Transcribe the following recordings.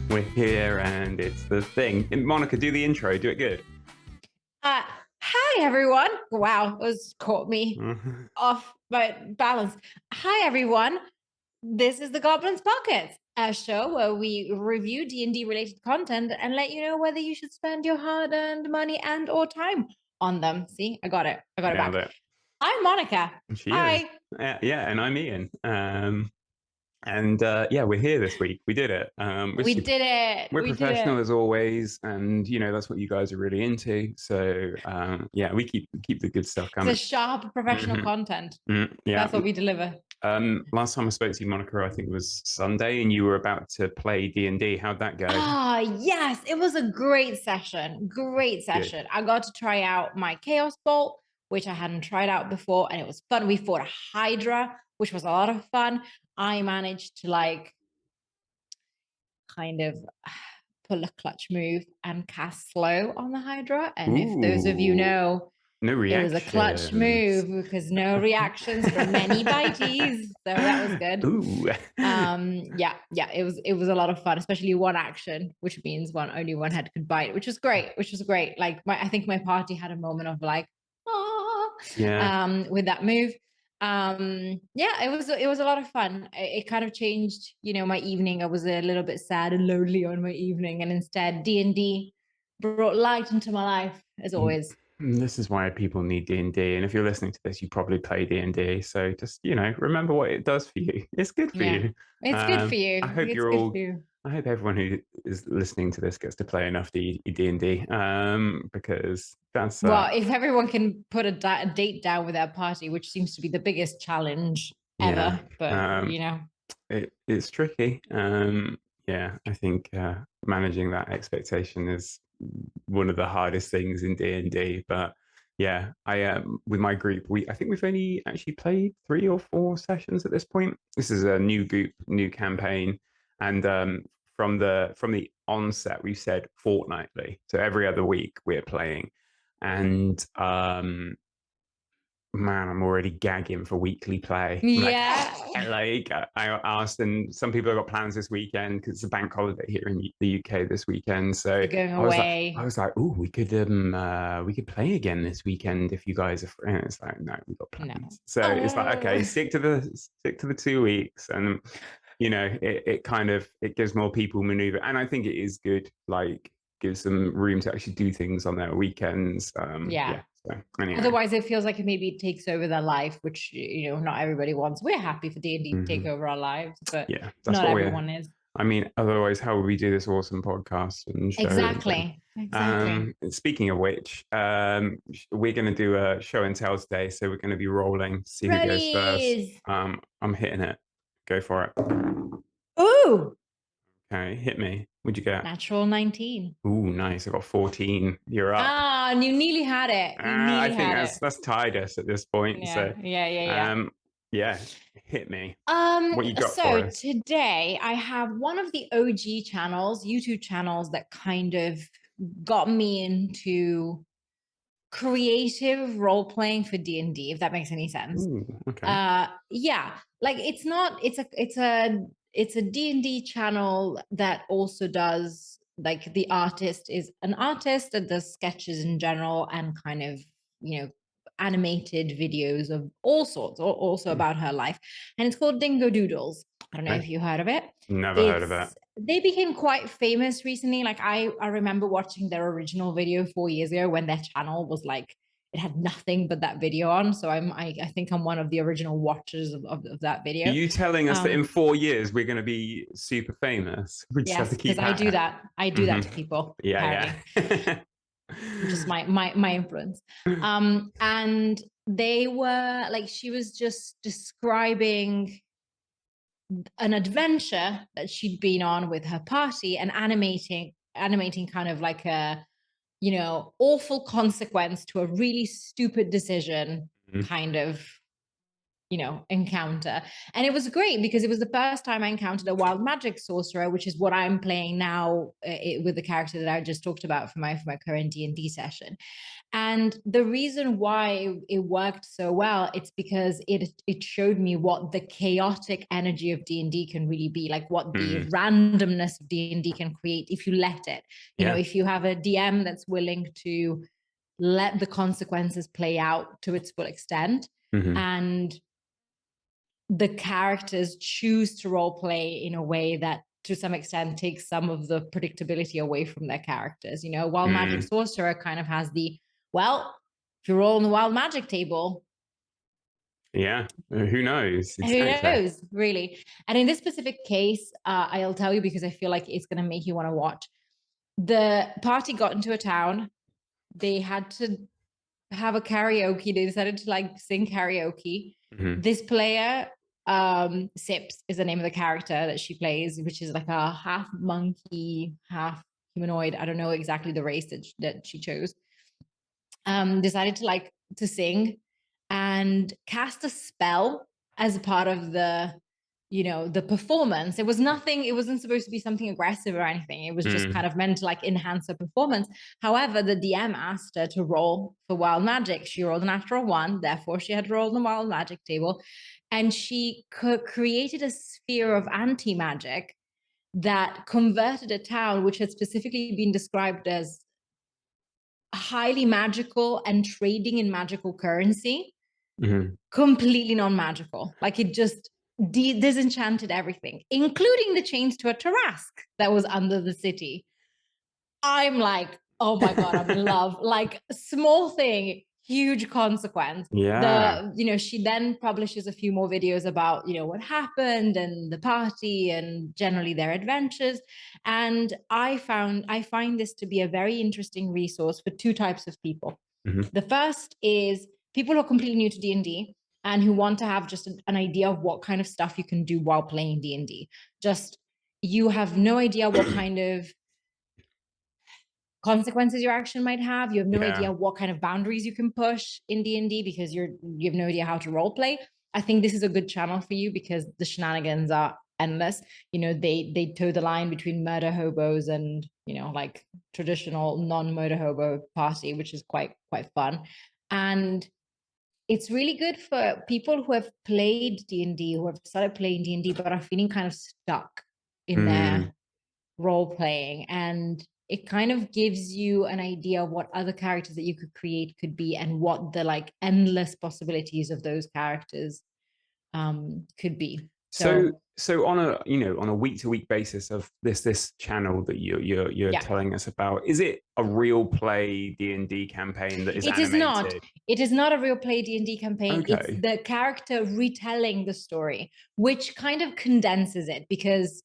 We're here and it's the thing. Monica, do the intro. Do it good. Hi, everyone. Wow, this caught me off my balance. Hi, everyone. This is the Goblins Pocket, a show where we review D&D related content and let you know whether you should spend your hard-earned money and or time on them. See, I got it. I got it back. It. I'm Monica. Hi. Yeah, and I'm Ian. We're here this week. We did it. We did it. We're professional as always, and that's what you guys are really into. So we keep the good stuff coming. It's a sharp professional content. Yeah, that's what we deliver. Last time I spoke to you, Monica, I think it was Sunday, and you were about to play D&D. How'd that go? Yes, it was a great session. Great session. Good. I got to try out my Chaos Bolt, which I hadn't tried out before, and it was fun. We fought a Hydra, which was a lot of fun. I managed to kind of pull a clutch move and cast slow on the Hydra. And if those of you know, no reactions. It was a clutch move because no reactions from many biteys. So that was good. Ooh. It was a lot of fun, especially one action, which means only one head could bite, which was great. I think my party had a moment of with that move. It was a lot of fun. It kind of changed, my evening. I was a little bit sad and lonely on my evening, and instead D&D brought light into my life as always. This is why people need D&D, and if you're listening to this, you probably play D&D. So just remember what it does for you. It's good for you. It's good for you. I hope everyone who is listening to this gets to play enough D&D, because that's if everyone can put a date down with their party, which seems to be the biggest challenge ever, but it's tricky. I think managing that expectation is one of the hardest things in D&D. But I with my group, I think we've only actually played 3 or 4 sessions at this point. This is a new group, new campaign, and from the onset we said fortnightly, so every other week we're playing. And man, I'm already gagging for weekly play. I asked, and some people have got plans this weekend because it's a bank holiday here in the UK this weekend. So going away. I was like, oh, we could play again this weekend if you guys are free. And it's like, no, we've got plans. No. So it's like, okay, stick to the 2 weeks, and it gives more people maneuver, and I think it is good. Gives them room to actually do things on their weekends. So anyway. Otherwise, it feels like maybe takes over their life, which not everybody wants. We're happy for D&D to take over our lives, but not everyone is. I mean, otherwise, how would we do this awesome podcast and show? Exactly. Speaking of which, we're going to do a show and tell today, so we're going to be rolling. See who goes first. I'm hitting it. Go for it. Ooh. Okay, hit me. What'd you get? Natural 19. Ooh, nice. I got 14. You're up. You nearly had it. I think that's tied us at this point. Yeah. Hit me. What you got for us? Today I have one of the OG channels, YouTube channels, that kind of got me into creative role playing for D&D, if that makes any sense. Ooh, okay. It's a D&D channel that also does, the artist is an artist that does sketches in general and kind of, animated videos of all sorts, or also about her life. And it's called Dingo Doodles. I don't know if you heard of it. Never heard of it. They became quite famous recently. I remember watching their original video 4 years ago when their channel was it had nothing but that video on. So I think I'm one of the original watchers of that video. Are you telling us that in 4 years we're going to be super famous? Yes, because I do that. I do that to people. Yeah. Just my influence. And they were she was just describing an adventure that she'd been on with her party and animating kind of like a awful consequence to a really stupid decision kind of encounter. And it was great because it was the first time I encountered a wild magic sorcerer, which is what I'm playing now with the character that I just talked about for my current D&D session. And the reason why it worked so well, it's because it showed me what the chaotic energy of D&D can really be, like what the randomness of D&D can create if you let it. You know, if you have a DM that's willing to let the consequences play out to its full extent, and the characters choose to role play in a way that to some extent takes some of the predictability away from their characters. You know, Wild Magic Sorcerer kind of has the, well, if you roll on the Wild Magic table, who knows? Who knows, really? And in this specific case, I'll tell you because I feel like it's going to make you want to watch. The party got into a town. They had to have a karaoke. They decided to like sing karaoke. This player, Sips is the name of the character that she plays, which is like a half monkey, half humanoid. I don't know exactly the race that she chose. Decided to like to sing and cast a spell as a part of the, you know, the performance. It was nothing, it wasn't supposed to be something aggressive or anything. It was just kind of meant to like enhance her performance. However, the DM asked her to roll for wild magic. She rolled a natural 1, therefore she had to roll on the wild magic table. And she created a sphere of anti-magic that converted a town which had specifically been described as highly magical and trading in magical currency, completely non-magical. Like it just disenchanted everything, including the chains to a Tarask that was under the city. I'm like, oh my God, I'm in love. Like small thing, huge consequence. Yeah. You know, she then publishes a few more videos about, you know, what happened and the party and generally their adventures. And I find this to be a very interesting resource for 2 types of people. The first is people who are completely new to D&D and who want to have just an idea of what kind of stuff you can do while playing D&D. Just, you have no idea what kind of consequences your action might have. You have no idea what kind of boundaries you can push in D&D because you have no idea how to role play. I think this is a good channel for you because the shenanigans are endless. You know, they toe the line between murder hobos and, you know, like traditional non-murder hobo party, which is quite fun. And it's really good for people who have played D&D, who have started playing D&D, but are feeling kind of stuck in their role playing. And it kind of gives you an idea of what other characters that you could create could be and what the like endless possibilities of those characters could be. So on a, you know, on a week to week basis of this channel that you're telling us about, is it a real play D&D campaign that is animated? It is not a real play D&D campaign. It's the character retelling the story, which kind of condenses it because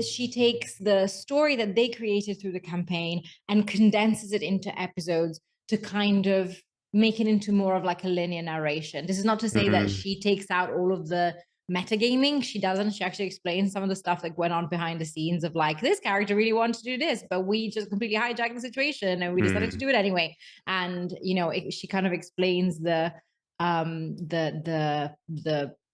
she takes the story that they created through the campaign and condenses it into episodes to kind of make it into more of like a linear narration. This is not to say that she takes out all of the metagaming. She doesn't. She actually explains some of the stuff that went on behind the scenes of like, this character really wanted to do this, but we just completely hijacked the situation and we decided to do it anyway. And, you know, she kind of explains the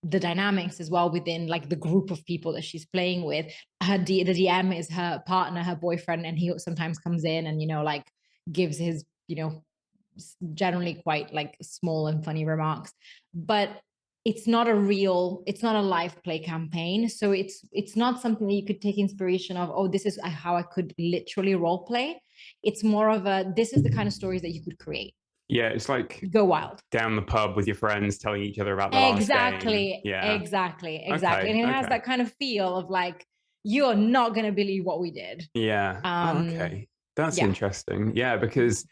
dynamics as well within like the group of people that she's playing with. The DM is her partner, her boyfriend, and he sometimes comes in and, you know, like gives his, you know, generally quite like small and funny remarks. But it's not a live play campaign. So it's not something that you could take inspiration of, oh, this is how I could literally role play. It's more of this is the kind of stories that you could create. Yeah, it's like go wild down the pub with your friends telling each other about the last game. Exactly. And it has that kind of feel of like, you're not going to believe what we did. Okay. That's interesting. Yeah, because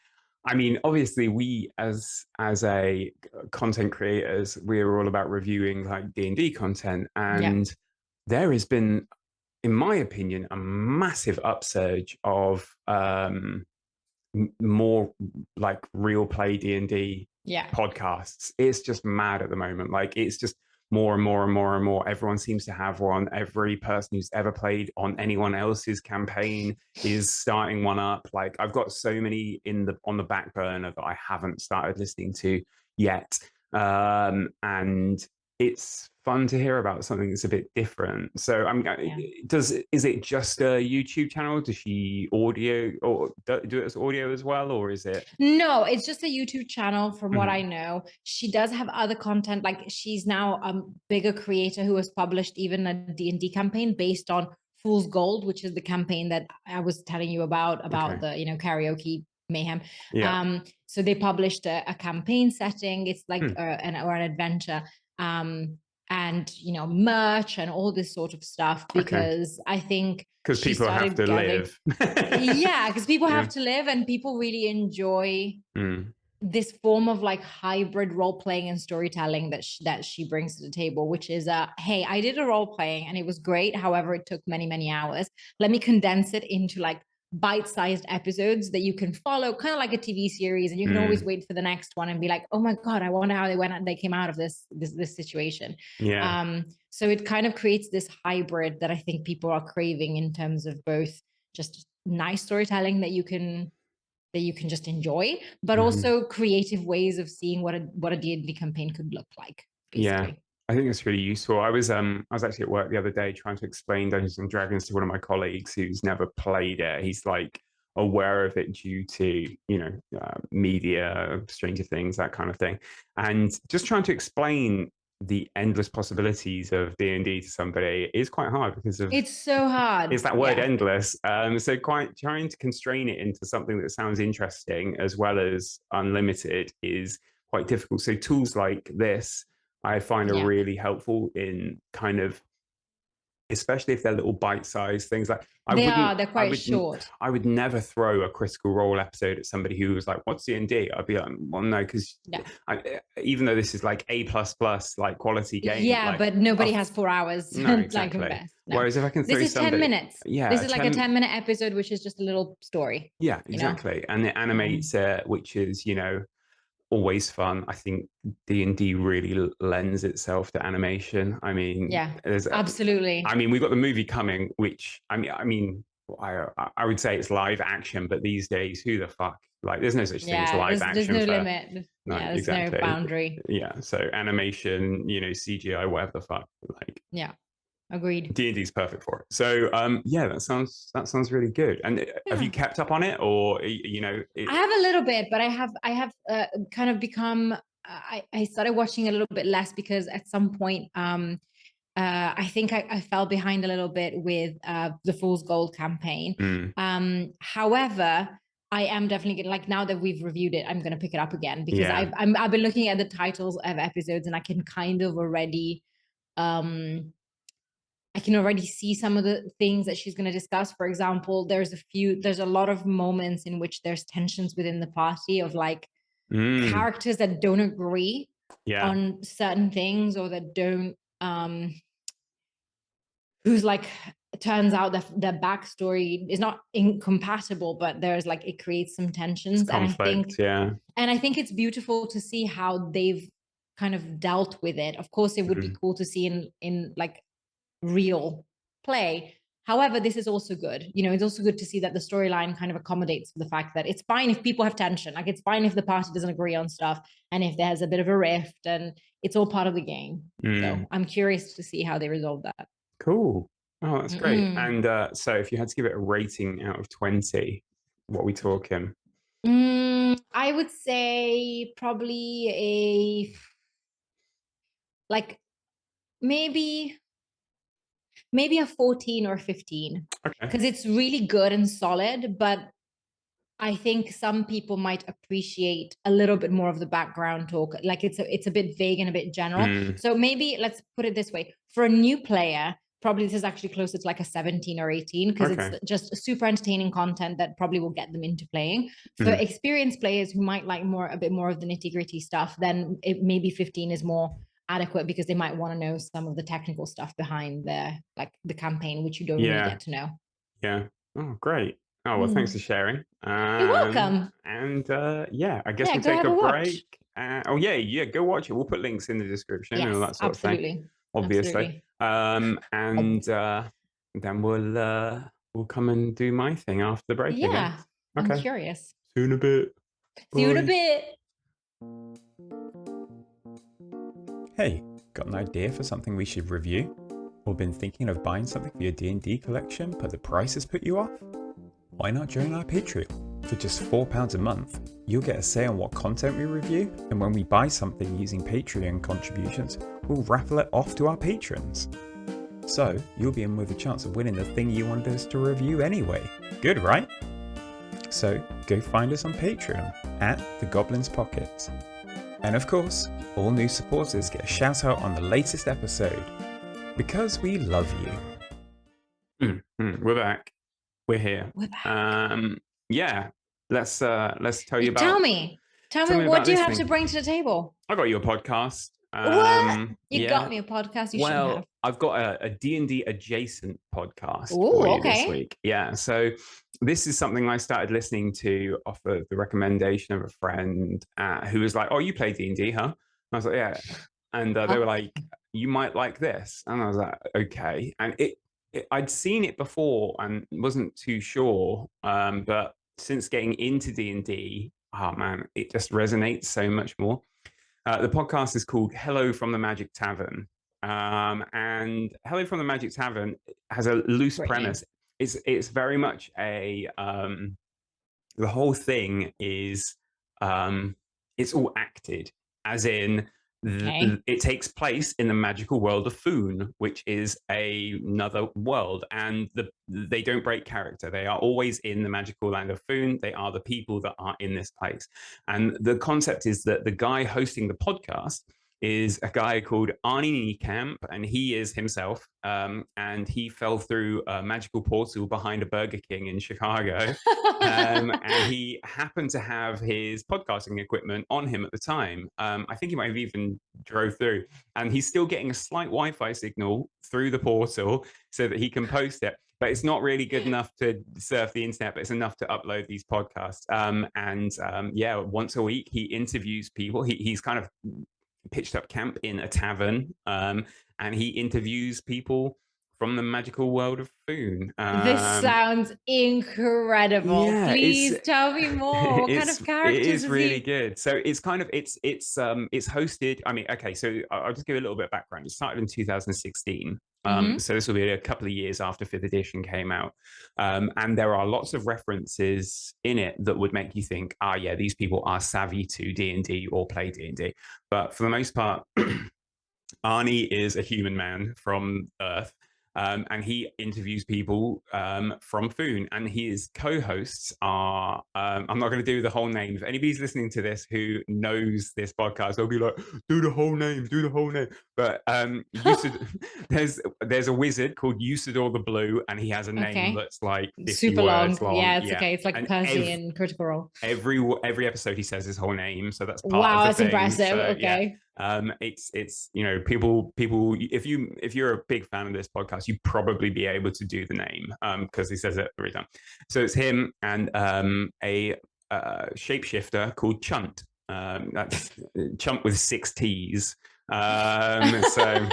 I mean, obviously we as a content creators, we're all about reviewing like D&D content, and there has been, in my opinion, a massive upsurge of more like real play D&D podcasts. It's just mad at the moment. Like it's just more and more and more and more. Everyone seems to have one. Every person who's ever played on anyone else's campaign is starting one up. Like I've got so many on the back burner that I haven't started listening to yet. And it's fun to hear about something that's a bit different. So Yeah. is it just a YouTube channel? Does she audio or do it as audio as well, or is it? No, it's just a YouTube channel from what I Mhm. know. She does have other content, like she's now a bigger creator who has published even a D&D campaign based on Fool's Gold, which is the campaign that I was telling you about Okay. the, karaoke mayhem. Yeah. So they published a campaign setting. It's like Hmm. an adventure. And merch and all this sort of stuff, Okay. because I think Because she people have started to gathering. live. Yeah, because people Yeah. have to live and people really enjoy Mm. this form of like hybrid role playing and storytelling that she brings to the table, which is hey, I did a role playing and it was great. However, it took many, many hours. Let me condense it into like bite-sized episodes that you can follow, kind of like a TV series, and you can always wait for the next one and be like, oh my God, I wonder how they came out of this situation. Yeah. So it kind of creates this hybrid that I think people are craving in terms of both just nice storytelling that you can just enjoy, but Mhm. also creative ways of seeing what a D&D campaign could look like, Yeah, basically. I think it's really useful. I was actually at work the other day trying to explain Dungeons and Dragons to one of my colleagues who's never played it. He's like aware of it due to media, Stranger Things, that kind of thing, and just trying to explain the endless possibilities of D&D to somebody is quite hard because of It's so hard. it's that word Yeah. endless. So quite trying to constrain it into something that sounds interesting as well as unlimited is quite difficult. So tools like this I find are Yeah. really helpful in kind of, especially if they're little bite-sized things. Like They're quite short. I would never throw a Critical Role episode at somebody who was like, "What's D&D?" I'd be like, "Well, no," because Yeah. even though this is like A plus plus, like quality game, Yeah, like but nobody has 4 hours no, like exactly. invest. No. Whereas if I can This throw is 10 somebody, minutes. yeah, This is like a 10-minute episode, which is just a little story, yeah, exactly, and it animates it, which is always fun. I think D&D really lends itself to animation. I mean, Yeah, absolutely. we've got the movie coming, which I would say it's live action, but these days, who the fuck? Like, there's no such thing as Yeah, live there's action no for limit. no, Yeah, there's no exactly. boundary. Yeah, so animation, CGI, whatever the fuck, like Yeah, agreed. D&D is perfect for it. So, yeah, that sounds really good. And have Yeah. you kept up on it, or I have a little bit, but I have kind of become I started watching a little bit less because at some point I think I fell behind a little bit with the Fool's Gold campaign. Mm, However, I am definitely like, now that we've reviewed it, I'm going to pick it up again because yeah. I've been looking at the titles of episodes and I can kind of already I can already see some of the things that she's going to discuss. For example, there's a lot of moments in which there's tensions within the party of like Mm, characters that don't agree yeah. on certain things, or that don't who's like, it turns out that their backstory is not incompatible, but there's like, it creates some It's tensions. conflict. Yeah. And I think it's beautiful to see how they've kind of dealt with it. Of course, it would be Mm, cool to see in like real play. However, this is also good. It's also good to see that the storyline kind of accommodates for the fact that it's fine if people have tension. Like, it's fine if the party doesn't agree on stuff and if there's a bit of a rift, and it's all part of the game. So I'm curious to see how they resolve that. cool. Oh, that's great. Mm-mm. And so if you had to give it a rating out of 20, what are we talking? I would say probably a like maybe a 14 or 15, Okay. because it's really good and solid, but I think some people might appreciate a little bit more of the background talk. Like, it's a bit vague and a bit general. Mm, So maybe let's put it this way. For a new player, probably this is actually closer to like a 17 or 18, because it's okay. just super entertaining content that probably will get them into playing. For Mm, experienced players who might like a bit more of the nitty-gritty stuff, then maybe 15 is more adequate, because they might want to know some of the technical stuff behind the campaign, which you don't really yeah. get to know. Yeah. Oh, great. Oh, well, thanks for sharing. You're welcome. And yeah, I guess Yeah, we'll go take have a a watch. break. Oh, yeah, yeah, go watch it. We'll put links in the description and all Yes, that sort of thing, absolutely. obviously. Absolutely. And then we'll come and do my thing after the break, I Yeah, guess. I'm Okay. curious. See you in a bit. See you in a Bye. bit. Hey, Got an idea for something we should review? Or been thinking of buying something for your D&D collection but the price has put you off? Why not join our Patreon? For just £4 a month, you'll get a say on what content we review, and when we buy something using Patreon contributions, we'll raffle it off to our patrons. So, you'll be in with a chance of winning the thing you wanted us to review anyway. Good, right? So, go find us on Patreon at The Goblins Pockets. And of course, all new supporters get a shout out on the latest episode. Because we love you. We're back. We're here. We're back. Yeah. Let's tell you about. Tell me what do you have to bring to the table? I got you a podcast. What? You got me a podcast. You shouldn't have. I've got a D&D adjacent podcast Ooh, for you okay. this week. Yeah. So this is something I started listening to off of the recommendation of a friend who was like, "Oh, you play D&D, huh?" And I was like, "Yeah." And they were like, "You might like this." And I was like, "Okay." And I'd seen it before and wasn't too sure. But since getting into D&D, oh man, it just resonates so much more. The podcast is called Hello from the Magic Tavern. And Hello from the Magic Tavern has a loose premise. It's very much the whole thing is it's all acted, as in it takes place in the magical world of Foon, which is another world, and they don't break character. They are always in the magical land of Foon. They are the people that are in this place. And the concept is that the guy hosting the podcast is a guy called Arnie Camp, and he is himself, and he fell through a magical portal behind a Burger King in Chicago, and he happened to have his podcasting equipment on him at the time. I think he might have even drove through, and he's still getting a slight Wi-Fi signal through the portal so that he can post it. But it's not really good enough to surf the internet, but it's enough to upload these podcasts. Yeah, once a week he interviews people. He's kind of pitched up camp in a tavern, and he interviews people from the magical world of Foon. This sounds incredible. Yeah, please tell me more. What kind of characters? It is really good. So it's kind of it's hosted. I mean, okay, so I'll just give you a little bit of background. It started in 2016. So this will be a couple of years after 5th edition came out. And there are lots of references in it that would make you think, yeah, these people are savvy to D&D or play D&D. But for the most part, Arnie is a human man from Earth. And he interviews people from Foon, and his co-hosts are, I'm not going to do the whole name. If anybody's listening to this who knows this podcast, they'll be like, do the whole name. But there's a wizard called Usador the Blue, and he has a name that's like 50 super words long. Yeah, it's okay. It's like Percy in Critical Role. Every episode he says his whole name, so that's part wow, of the that's thing. impressive. So, okay. Yeah. It's people if you're a big fan of this podcast, you'd probably be able to do the name because he says it every time. So it's him and a shapeshifter called Chunt. That's Chunt with 6 T's. So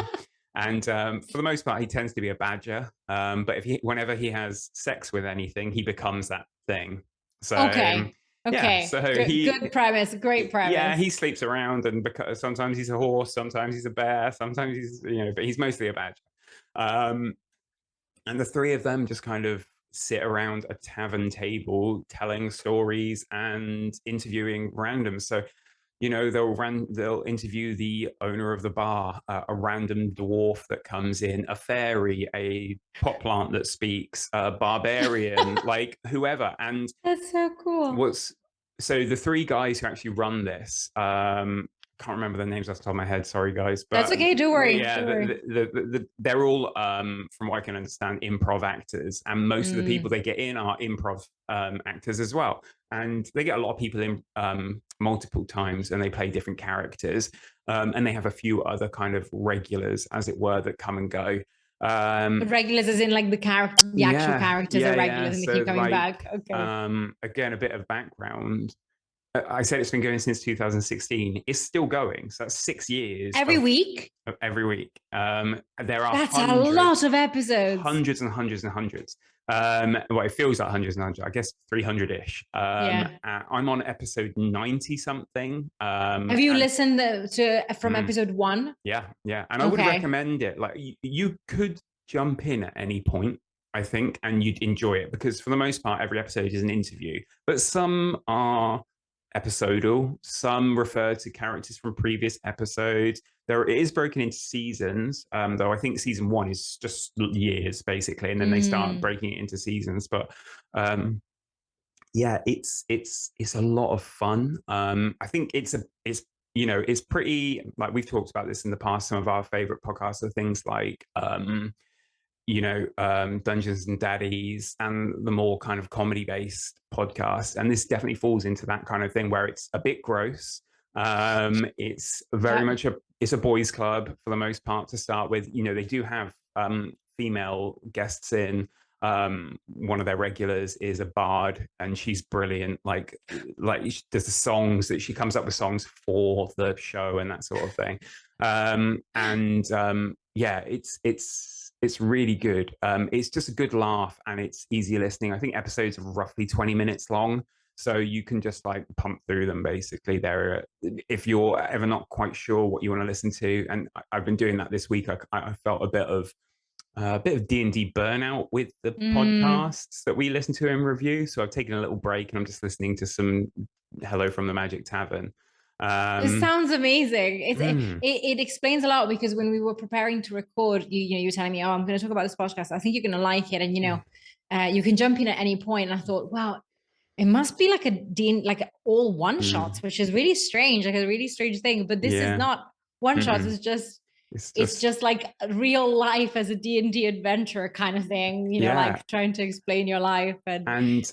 and for the most part he tends to be a badger, but whenever he has sex with anything, he becomes that thing. So okay. Yeah, so good premise, great premise. Yeah, he sleeps around, and because sometimes he's a horse, sometimes he's a bear, sometimes he's but he's mostly a badger. And the three of them just kind of sit around a tavern table telling stories and interviewing randoms. So, they'll interview the owner of the bar, a random dwarf that comes in, a fairy, a pot plant that speaks, a barbarian, like whoever. And that's so cool. So the 3 guys who actually run this, can't remember their names off the top of my head. Sorry, guys. But that's okay. Don't worry. Yeah, they're all, from what I can understand, improv actors, and most of the people they get in are improv actors as well. And they get a lot of people in multiple times, and they play different characters. And they have a few other kind of regulars, as it were, that come and go. The regulars as in like the actual characters are regulars and they keep coming back. Okay. Again, a bit of background. I said it's been going since 2016. It's still going. So that's 6 years. Every week? Every week. There are That's a lot of episodes. hundreds and hundreds and hundreds. Well, it feels like hundreds and hundreds. I guess 300-ish. Yeah. I'm on episode 90 something. Have you listened from episode 1? Yeah, and I would recommend it. Like you could jump in at any point, I think, and you'd enjoy it because for the most part, every episode is an interview. But some are episodal, some refer to characters from previous episodes. It is broken into seasons, though I think season 1 is just years basically, and then they start breaking it into seasons. But yeah, it's a lot of fun. I think it's pretty, like we've talked about this in the past. Some of our favorite podcasts are things like Dungeons and Daddies and the more kind of comedy based podcasts, and this definitely falls into that kind of thing where it's a bit gross. It's very much it's a boys club for the most part to start with. They do have female guests in. One of their regulars is a bard, and she's brilliant. Like there's the songs that she comes up with songs for the show and that sort of thing. Yeah, it's really good. It's just a good laugh and it's easy listening. I think episodes are roughly 20 minutes long, so you can just like pump through them basically. If you're ever not quite sure what you want to listen to, and I've been doing that this week. I felt a bit of D&D burnout with the podcasts that we listen to and review. So I've taken a little break and I'm just listening to some Hello from the Magic Tavern. It sounds amazing. It explains a lot, because when we were preparing to record, you were telling me, I'm going to talk about this podcast. I think you're going to like it. And, you can jump in at any point. And I thought, wow, it must be like all one shots, which is really strange, like a really strange thing. But this is not one shots. It's just like real life as a D&D adventure kind of thing, like trying to explain your life. And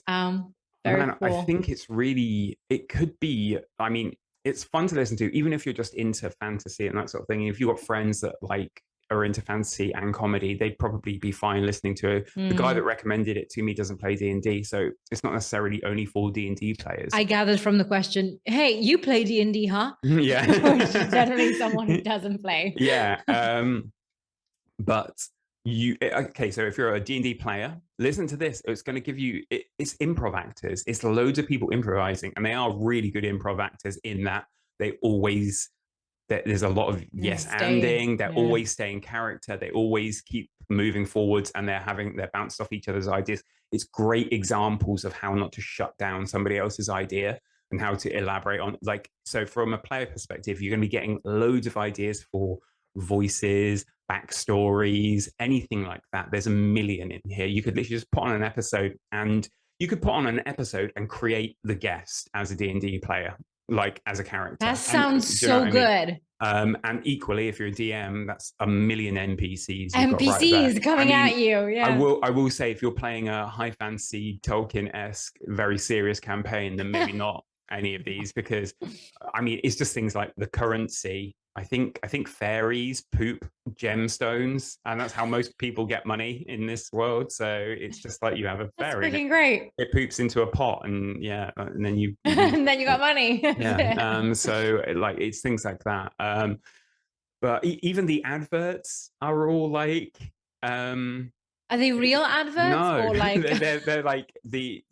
very cool. I think it could be, I mean, it's fun to listen to, even if you're just into fantasy and that sort of thing. If you've got friends that like are into fantasy and comedy, they'd probably be fine listening to it. The guy that recommended it to me doesn't play D&D, so it's not necessarily only for D&D players. I gathered from the question, hey, you play D&D, huh? Yeah. Generally someone who doesn't play. Yeah. But so if you're a D&D player, listen to this. It's going to give you, it's improv actors. It's loads of people improvising, and they are really good improv actors in that there's a lot of yes-anding. They're always staying character. They always keep moving forwards, and they're bounced off each other's ideas. It's great examples of how not to shut down somebody else's idea and how to elaborate on, so from a player perspective, you're going to be getting loads of ideas for voices, backstories, anything like that. There's a million in here. You could literally just put on an episode, and you could put on an episode and create the guest as a D&D player, like as a character. That sounds so good. And equally, if you're a DM, that's a million NPCs. NPCs coming at you. Yeah. I will say, if you're playing a high fantasy Tolkien-esque, very serious campaign, then maybe not any of these, because I mean, it's just things like the currency. I think fairies poop gemstones, and that's how most people get money in this world. So it's just like you have a fairy. That's freaking great. It poops into a pot, and and then you and then you got money. Yeah. So like it's things like that. But even the adverts are all like. Are they real adverts? No, or like they're like the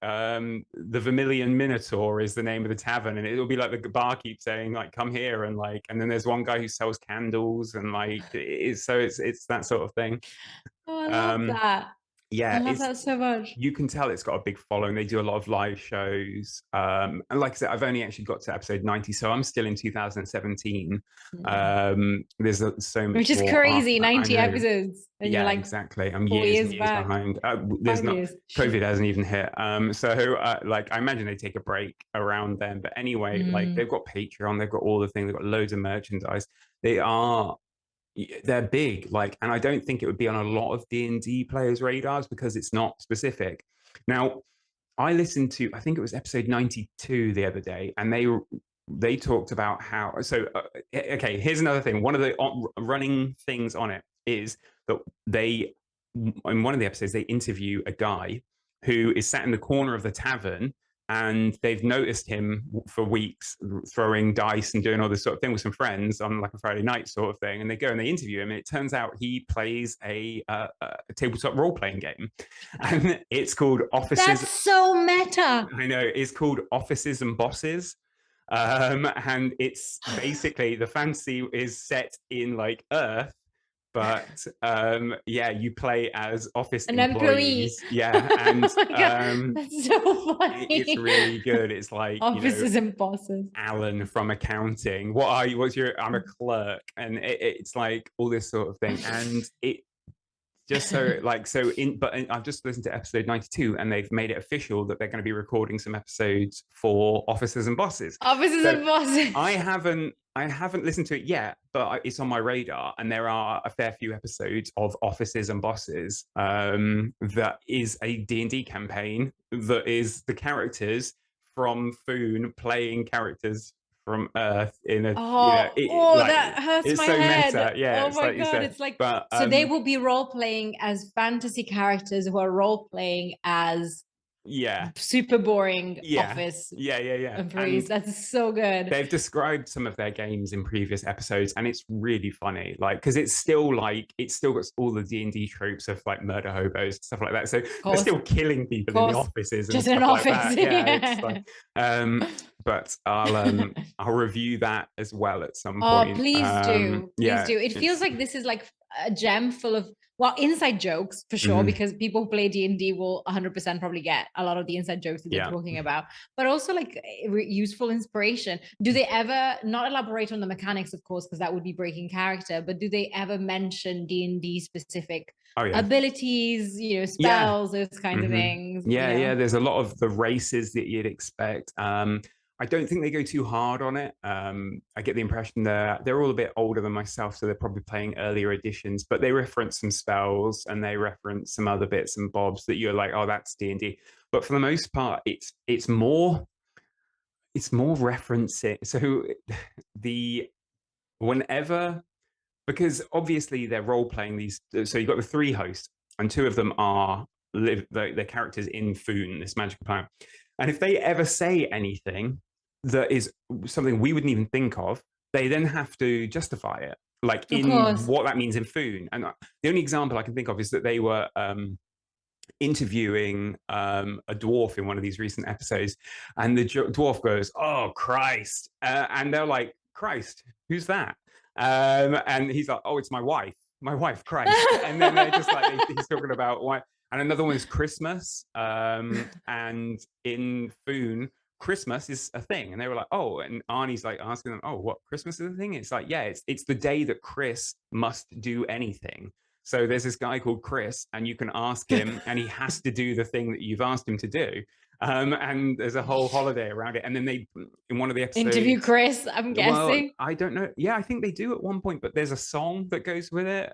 Vermilion Minotaur is the name of the tavern, and it'll be like the barkeep saying like, "Come here," and then there's one guy who sells candles, and it's that sort of thing. Oh, I love that. Yeah, I love that so much. You can tell it's got a big following. They do a lot of live shows. And like I said, I've only actually got to episode 90, so I'm still in 2017. There's so much, which is crazy, 90 episodes. And you're like, exactly. I'm years and years behind. COVID hasn't even hit. So I imagine they take a break around then. But anyway, like they've got Patreon, they've got all the things, they've got loads of merchandise. They're big, and I don't think it would be on a lot of D&D players' radars because it's not specific. Now, I listened to, I think it was episode 92 the other day, and they talked about how. So, okay, here's another thing. One of the running things on it is that in one of the episodes, they interview a guy who is sat in the corner of the tavern and they've noticed him for weeks throwing dice and doing all this sort of thing with some friends on like a Friday night sort of thing. And they go and they interview him, and it turns out he plays a tabletop role-playing game, and it's called Offices. That's so meta. I know, it's called Offices and Bosses. And it's basically, the fantasy is set in like Earth, but yeah, you play as office employees. Employee. Yeah, and Oh my God, that's so funny. it's really good. It's like, Offices and bosses. Alan from accounting. What are you? What's your? I'm a clerk, and it's like all this sort of thing, and it just so like so in. But I've just listened to episode 92, and they've made it official that they're going to be recording some episodes for Officers and Bosses. Offices and bosses. I haven't listened to it yet, but it's on my radar, and there are a fair few episodes of Offices and Bosses. That is a D&D campaign that is the characters from Foon playing characters from Earth in a that hurts it's my so head. meta. Yeah, Oh it's my like you God, said. it's like, but so they will be role playing as fantasy characters who are role playing as super boring office employees. And that's so good. they've described some of their games in previous episodes, and it's really funny, like, because it's still got all the D&D tropes of like murder hobos, stuff like that, so they're still killing people in the offices and just stuff in an like office. that. It's like, but I'll review that as well at some point. Please do. It feels it's like this is like a gem full of inside jokes for sure, because people who play D&D will 100% probably get a lot of the inside jokes that they're talking about, but also like useful inspiration. Do they ever not elaborate on the mechanics, of course, because that would be breaking character, but do they ever mention D&D specific abilities, spells, those kinds of things? There's a lot of the races that you'd expect. I don't think they go too hard on it. I get the impression they're all a bit older than myself, so they're probably playing earlier editions, but they reference some spells and they reference some other bits and bobs that you're like, oh, that's D&D. But for the most part, it's more referencing. So because obviously they're role playing these. So you've got the three hosts, and two of them are their characters in Foon, this magical planet. And if they ever say anything that is something we wouldn't even think of, they then have to justify it, like in what that means in Foon. And the only example I can think of is that they were interviewing a dwarf in one of these recent episodes, and the dwarf goes, "Oh, Christ," and they're like, "Christ, who's that?" And he's like, "Oh, it's my wife, Christ." And then they're just like, he's talking about why. And another one is Christmas. And in Foon, Christmas is a thing. And they were like, oh, and Arnie's like asking them, oh, what, Christmas is a thing? It's like, yeah, it's the day that Chris must do anything. So there's this guy called Chris, and you can ask him, and he has to do the thing that you've asked him to do. And there's a whole holiday around it. And then they, in one of the episodes, interview Chris, I'm guessing. I don't know. Yeah, I think they do at one point, but there's a song that goes with it.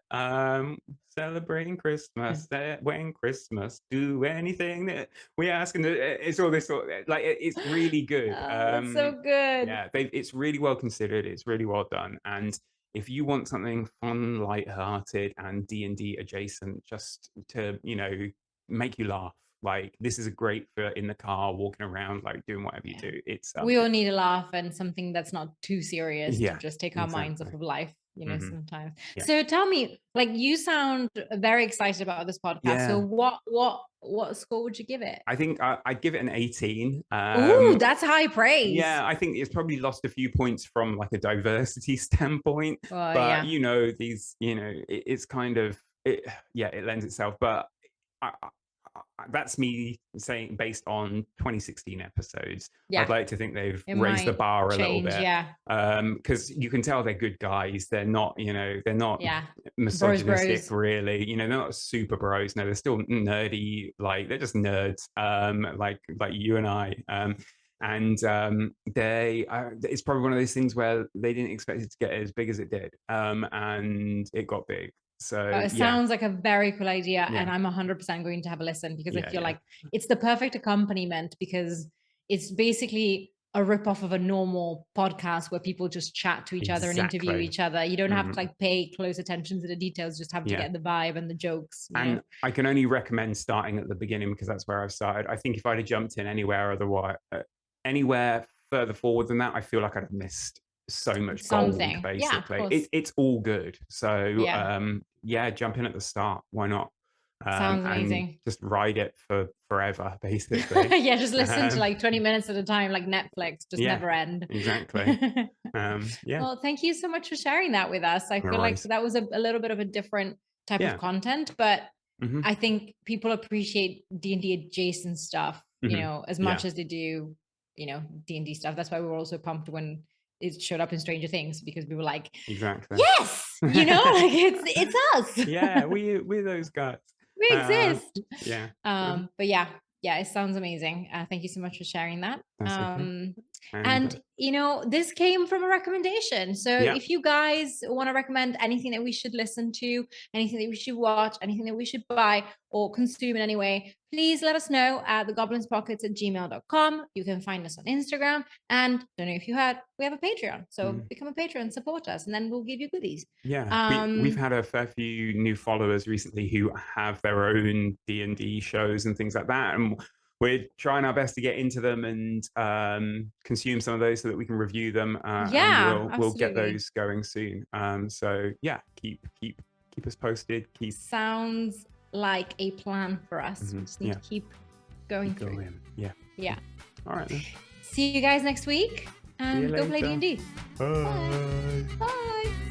Celebrating Christmas, when Christmas, do anything that we ask. And it's all this sort of, like, it's really good. It's so good. Yeah, it's really well considered. It's really well done. And if you want something fun, lighthearted, and D&D adjacent, just to, make you laugh, like, this is a great for in the car, walking around, like doing whatever you do. It's we all need a laugh and something that's not too serious to just take our minds off of life, sometimes. So tell me, like, you sound very excited about this podcast. So what score would you give it? I think I'd give it an 18. Ooh, that's high praise. Yeah, I think it's probably lost a few points from like a diversity standpoint, but these, it's kind of it lends itself. But that's me saying based on 2016 episodes. I'd like to think they've raised the bar a little bit. Because you can tell they're good guys. They're not, they're not misogynistic, bros. Really. They're not super bros. No, they're still nerdy. Like, they're just nerds. Like you and I. It's probably one of those things where they didn't expect it to get as big as it did, and it got big. So it sounds like a very cool idea, and I'm 100% going to have a listen, because I feel like it's the perfect accompaniment, because it's basically a rip-off of a normal podcast where people just chat to each other and interview Exactly. each other. You don't have to like pay close attention to the details, just have to Yeah. get the vibe and the jokes. You And know? I can only recommend starting at the beginning because that's where I've started. I think if I'd have jumped in anywhere otherwise, anywhere further forward than that, I feel like I'd have missed so much Something. gold, Yeah, of basically. course. It's all good. So Yeah. yeah, jump in at the start. Why not? Sounds And amazing. just ride it for forever, basically. Yeah, just listen to like 20 minutes at a time, like Netflix, just Yeah, never end. exactly. Yeah. Well, thank you so much for sharing that with us. I No feel like worries. that was a little bit of a different type Yeah. of content, but Mhm. I think people appreciate D&D adjacent stuff, you Mhm. know, as much as they do, you know, D&D stuff. That's why we were also pumped when it showed up in Stranger Things, because we were like, Exactly. yes, you know, like it's us. Yeah, we're those guys. We exist. Yeah. But yeah, it sounds amazing. Thank you so much for sharing that. That's okay. And you know, this came from a recommendation. So Yeah. if you guys want to recommend anything that we should listen to, anything that we should watch, anything that we should buy or consume in any way, please let us know at thegoblinspockets@gmail.com. You can find us on Instagram. And don't know if you heard, we have a Patreon. So become a patron, support us, and then we'll give you goodies. Yeah, we've had a fair few new followers recently who have their own D&D shows and things like that, and we're trying our best to get into them and consume some of those so that we can review them. Yeah, and we'll get absolutely. those going soon. So yeah, keep us posted. Sounds like a plan for us. We just need to keep going through. Yeah. All right then. See you guys next week, and go play later. D&D. Bye. Bye.